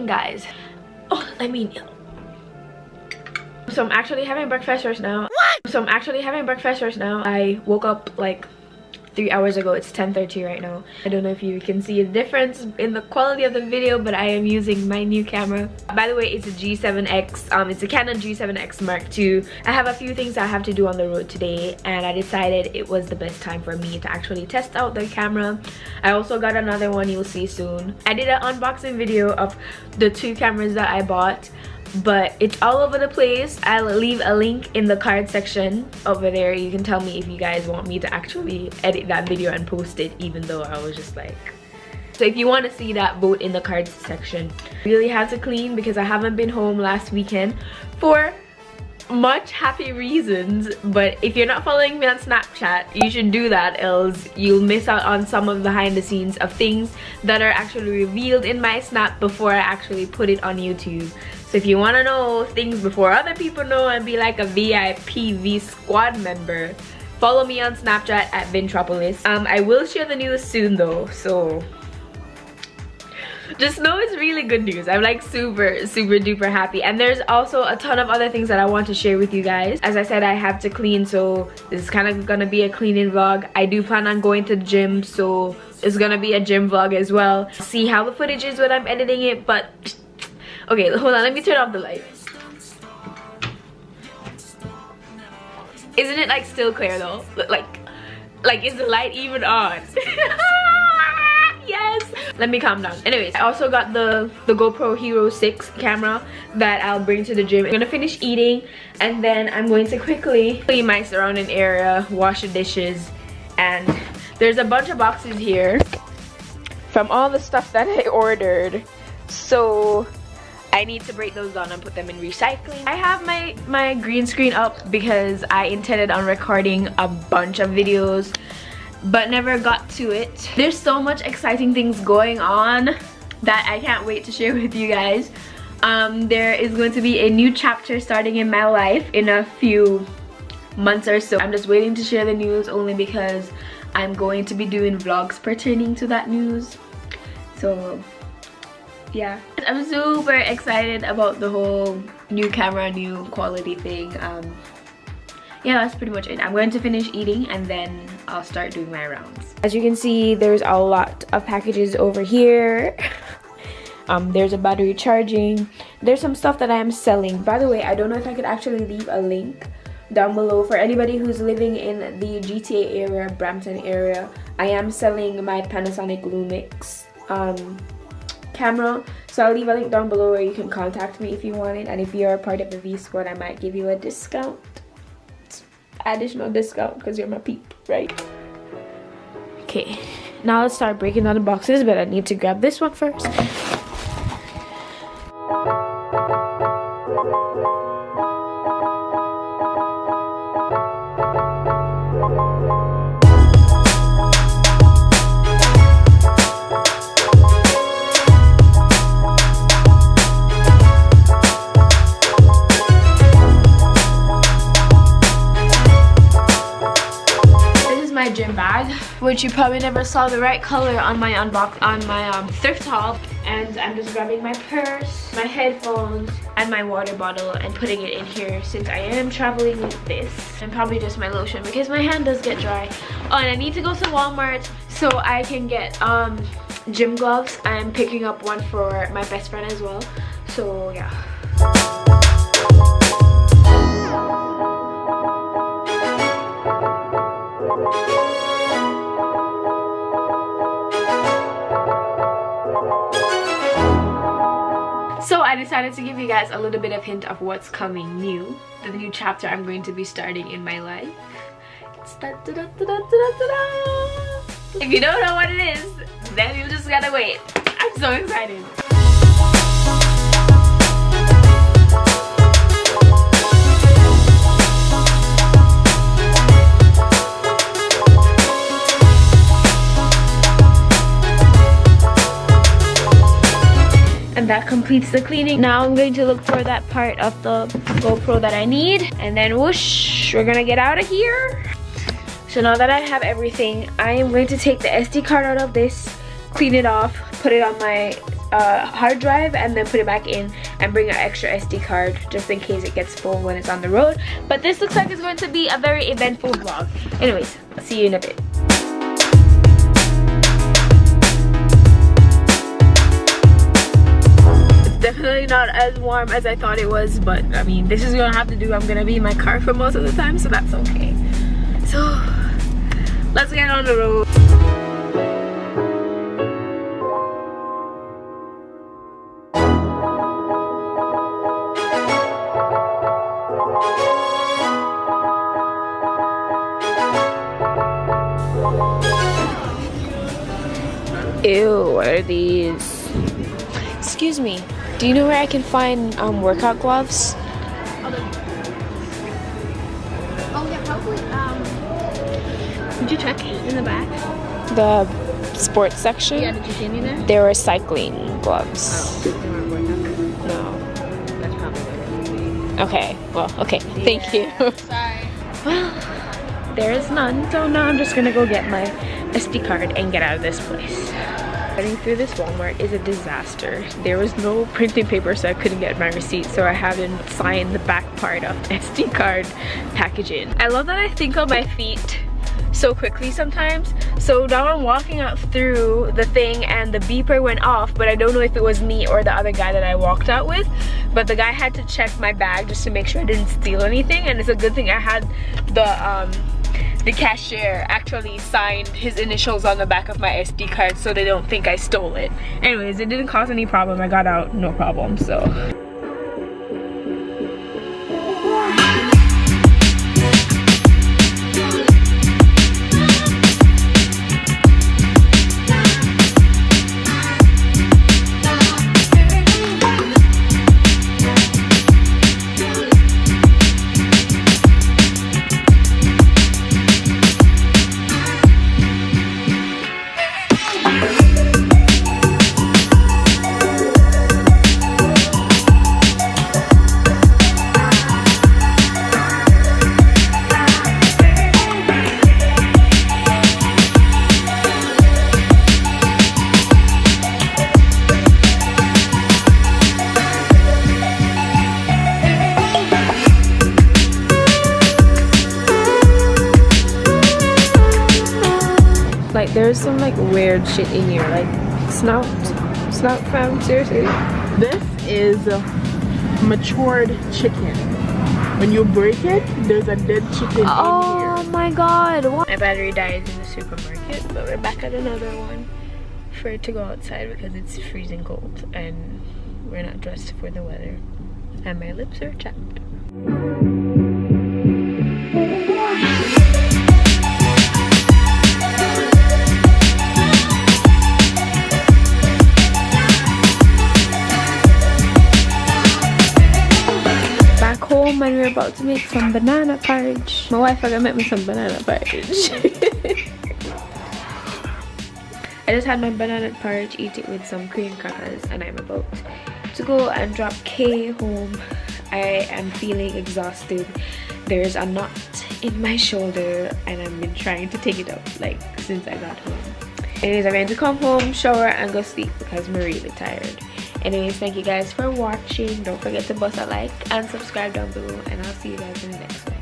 morning, guys. Oh, I mean, so I'm actually having breakfast right now. I woke up like 3 hours ago. It's 10:30 right now. I don't know if you can see a difference in the quality of the video, but I am using my new camera. By the way, it's a G7X. It's a Canon G7X Mark II. I have a few things I have to do on the road today, and I decided it was the best time for me to actually test out the camera. I also got another one you'll see soon. I did an unboxing video of the 2 cameras that I bought, but it's all over the place. I'll leave a link in the card section over there. You can tell me if you guys want me to actually edit that video and post it, even though I was just like, so if you want to see that, vote in the cards section. Really had to clean because I haven't been home last weekend for much happy reasons, but if you're not following me on Snapchat, you should do that, else you'll miss out on some of the behind the scenes of things that are actually revealed in my snap before I actually put it on YouTube. So if you want to know things before other people know and be like a VIP V squad member, follow me on Snapchat at Vintropolis. I will share the news soon though, so just know it's really good news. I'm like super duper happy, and there's also a ton of other things that I want to share with you guys. As I said, I have to clean, so this is kind of gonna be a cleaning vlog. I do plan on going to the gym, so it's gonna be a gym vlog as well. See how the footage is when I'm editing it. But okay, hold on, let me turn off the light. Isn't it like still clear though? Like is the light even on? Yes, let me calm down. Anyways, I also got the GoPro Hero 6 camera that I'll bring to the gym. I'm gonna finish eating, and then I'm going to quickly clean my surrounding area, wash the dishes, and there's a bunch of boxes here from all the stuff that I ordered, so I need to break those down and put them in recycling. I have my green screen up because I intended on recording a bunch of videos but never got to it. There's so much exciting things going on that I can't wait to share with you guys. There is going to be a new chapter starting in my life in a few months or so. I'm just waiting to share the news only because I'm going to be doing vlogs pertaining to that news. So yeah, I'm super excited about the whole new camera, new quality thing. Yeah, that's pretty much it. I'm going to finish eating and then I'll start doing my rounds. As you can see, there's a lot of packages over here. There's a battery charging. There's some stuff that I am selling. By the way, I don't know if I could actually leave a link down below for anybody who's living in the GTA area, Brampton area. I am selling my Panasonic Lumix camera, so I'll leave a link down below where you can contact me if you want it, and if you're a part of the V Squad, I might give you a discount. Additional discount because you're my peep, right? Okay, now let's start breaking down the boxes, but I need to grab this one first. Gym bag, which you probably never saw the right color on my thrift haul, and I'm just grabbing my purse, my headphones, and my water bottle and putting it in here since I am traveling with this, and probably just my lotion because my hand does get dry. Oh, and I need to go to Walmart so I can get gym gloves. I'm picking up one for my best friend as well, so yeah. So I decided to give you guys a little bit of hint of what's coming new, the new chapter I'm going to be starting in my life. It's if you don't know what it is, then you just gotta wait. I'm so excited. And that completes the cleaning. Now I'm going to look for that part of the GoPro that I need, and then whoosh, we're gonna get out of here. So now that I have everything, I am going to take the SD card out of this, clean it off, put it on my hard drive and then put it back in and bring an extra SD card just in case it gets full when it's on the road. But this looks like it's going to be a very eventful vlog. Anyways, I'll see you in a bit. It's definitely not as warm as I thought it was, but I mean, this is gonna have to do. I'm gonna be in my car for most of the time, so that's okay. So let's get on the road. Ew, what are these? Excuse me, do you know where I can find workout gloves? Oh yeah, probably. Did you check in the back? The sports section? Yeah, did you see any there? There were cycling gloves. Oh, they weren't working. No. That's probably what it is. Okay, well, okay, thank you. Sorry. Well, there is none, so now I'm just gonna go get my SD card and get out of this place. Getting through this Walmart is a disaster. There was no printing paper, so I couldn't get my receipt, so I haven't signed the back part of the SD card packaging. I love that I think on my feet so quickly sometimes. So now I'm walking out through the thing and the beeper went off, but I don't know if it was me or the other guy that I walked out with. But the guy had to check my bag just to make sure I didn't steal anything, and it's a good thing I had the cashier actually signed his initials on the back of my SD card so they don't think I stole it. Anyways, it didn't cause any problem. I got out no problem, so. Like there's some like weird shit in here, like snout fam, seriously. This is matured chicken. When you break it, there's a dead chicken in Oh here. my god. My battery died in the supermarket, but we're back at another one for it to go outside because it's freezing cold and we're not dressed for the weather. And my lips are chapped. Home and we're about to make some banana porridge. My wife gonna make me some banana porridge. I just had my banana porridge, eat it with some cream crackers, and I'm about to go and drop Kay home. I am feeling exhausted. There's a knot in my shoulder and I've been trying to take it out like since I got home. Anyways, I'm going to come home, shower, and go sleep because I'm really tired. Anyways, thank you guys for watching. Don't forget to bust a like and subscribe down below, and I'll see you guys in the next one.